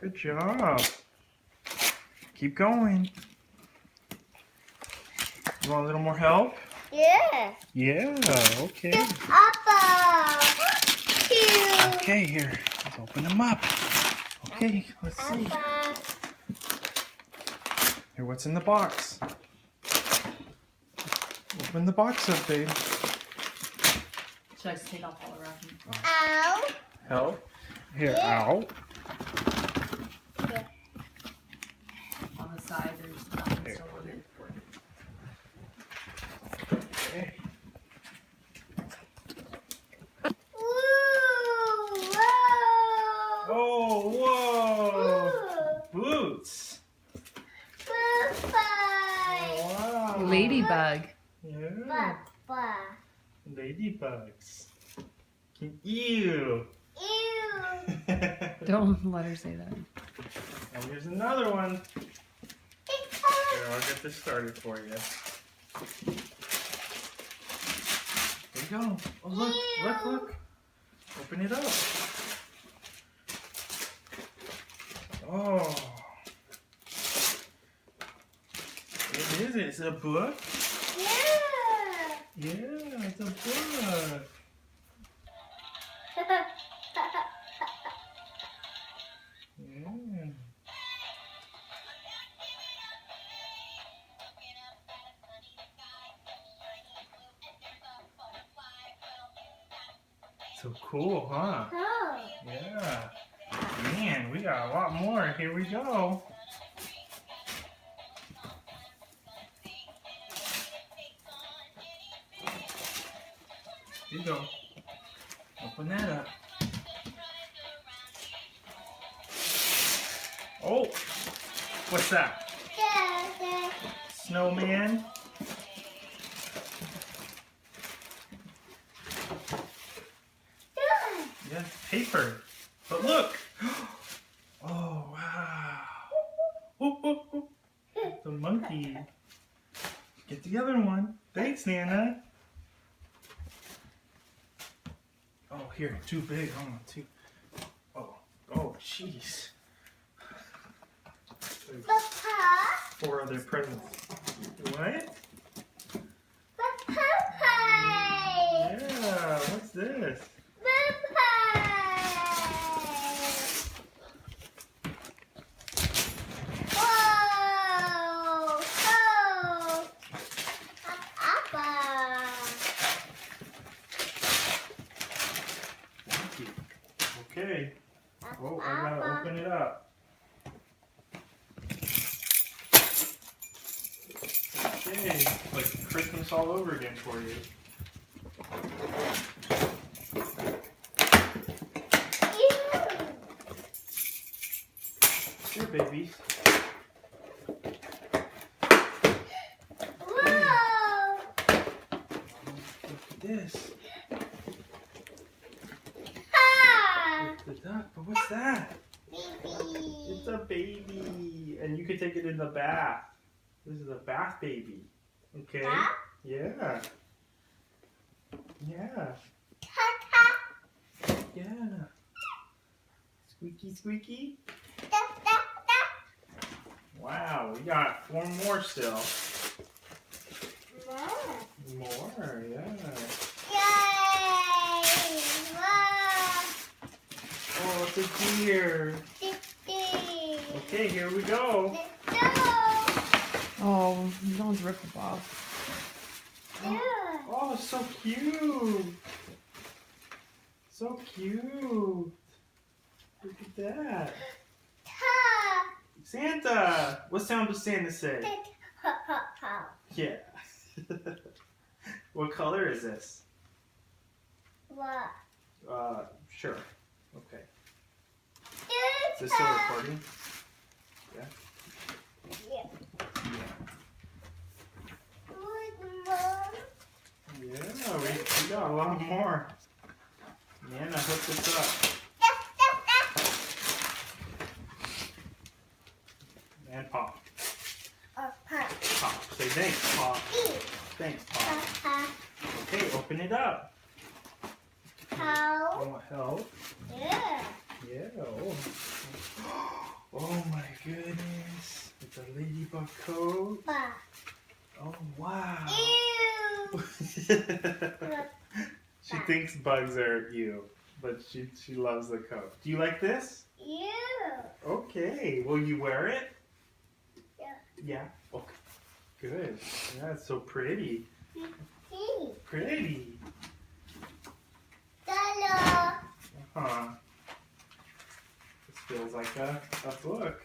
Good job. Keep going. You want a little more help? Yeah. Yeah, okay. Apple. Two. Okay, here. Let's open them up. Okay, let's see. Apple. Here, what's in the box? Open the box up, babe. Should I just take off all the wrapping? Ow. Help. Here, Yeah. ow. On the side, there's nothing Here. still loaded. Okay. Ooh. Whoa. Oh, whoa! Ooh. Boots. Bye. Wow. Ladybug. Yeah. Papa. Ladybugs. Ew. Ew. Don't let her say that. And here's another one. Here, I'll get this started for you. There you go. Oh, look, look, look. Open it up. Oh. What is it? Is it a book? Yeah. Yeah, it's a book. Yeah. So cool, huh? Oh. Yeah. Man, we got a lot more. Here we go. Here you go. Open that up. Oh! What's that? Snowman? Yeah, paper. But look! Oh, wow. Ooh, ooh, ooh. The monkey. Get the other one. Thanks, Nana. Oh, here, too big. Hold on, too. Oh, jeez. Papa. 4 other presents. What? Papa. Yeah, what's this? Thank you. Okay. Oh, I gotta open it up. Okay, like Christmas all over again for you. Here, babies. Look at this. It's the duck, but what's that? It's a baby, and you can take it in the bath. This is a bath baby. Okay. Bath? Yeah. Yeah. Yeah. Squeaky, squeaky. Wow, we got 4 more still. More, yeah. Oh, it's a deer. Okay, here we go. Oh, don't rip it off. Oh, so cute. So cute. Look at that. Santa. What sound does Santa say? Yeah. What color is this? Sure. Okay. Is this still recording? Yeah. Yeah, we got a lot more. Nana, hook this up. And pop. Pop. Say thanks, Pop. Thanks, Pop. Okay, open it up. How? You want help? Yeah. Yeah. Oh. ladybug coat. Pa. Oh, wow. Ew. She thinks bugs are you, but she loves the coat. Do you like this? Ew. Okay. Will you wear it? Yeah. Yeah. Okay. Good. Yeah, it's so pretty. Hey. Pretty. Hello. Huh. This feels like a book.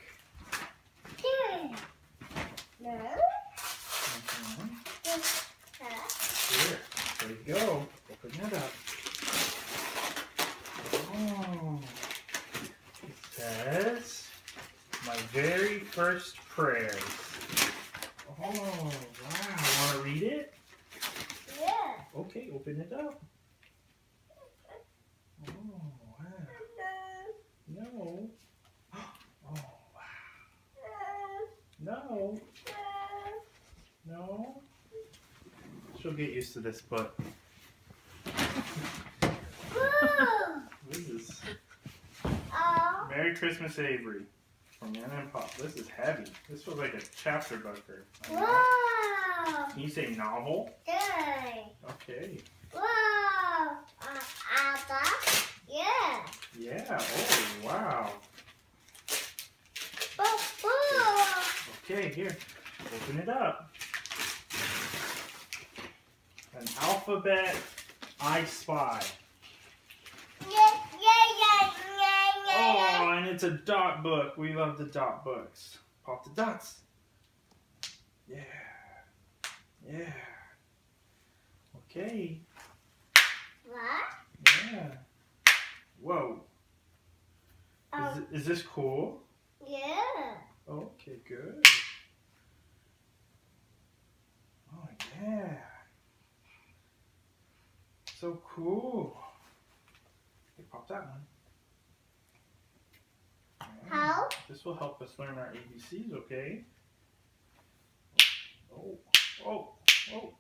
Here. No. Mhm. Huh? Here. There you go. Open that up. Oh. It says, my very first prayers. Oh, wow. Want to read it? Yeah. Okay, open it up. Oh, wow. No. Oh, wow. No. No. She'll get used to this book. Woo. This is Oh. Merry Christmas, Avery. From Nana and Pop. This is heavy. This feels like a chapter booker. Wow. Can you say novel? Good. Okay. Wow. Abba. Yeah. Yeah. Oh, wow. Boo boo. Okay, here. Open it up. An alphabet I spy. Yeah, yeah, yeah, Oh, and it's a dot book. We love the dot books. Pop the dots. Yeah. Yeah. Okay. What? Yeah. Whoa. Is this cool? Yeah. Okay, good. Oh, yeah. So cool. Okay, pop that one. Yeah. How? This will help us learn our ABCs, okay? Oh, oh, oh.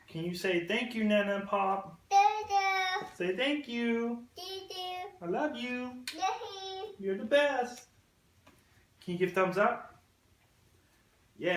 Can you say thank you, Nana and Pop? Doo-doo. Say thank you. Doo-doo. I love you. Yay. You're the best. Can you give thumbs up?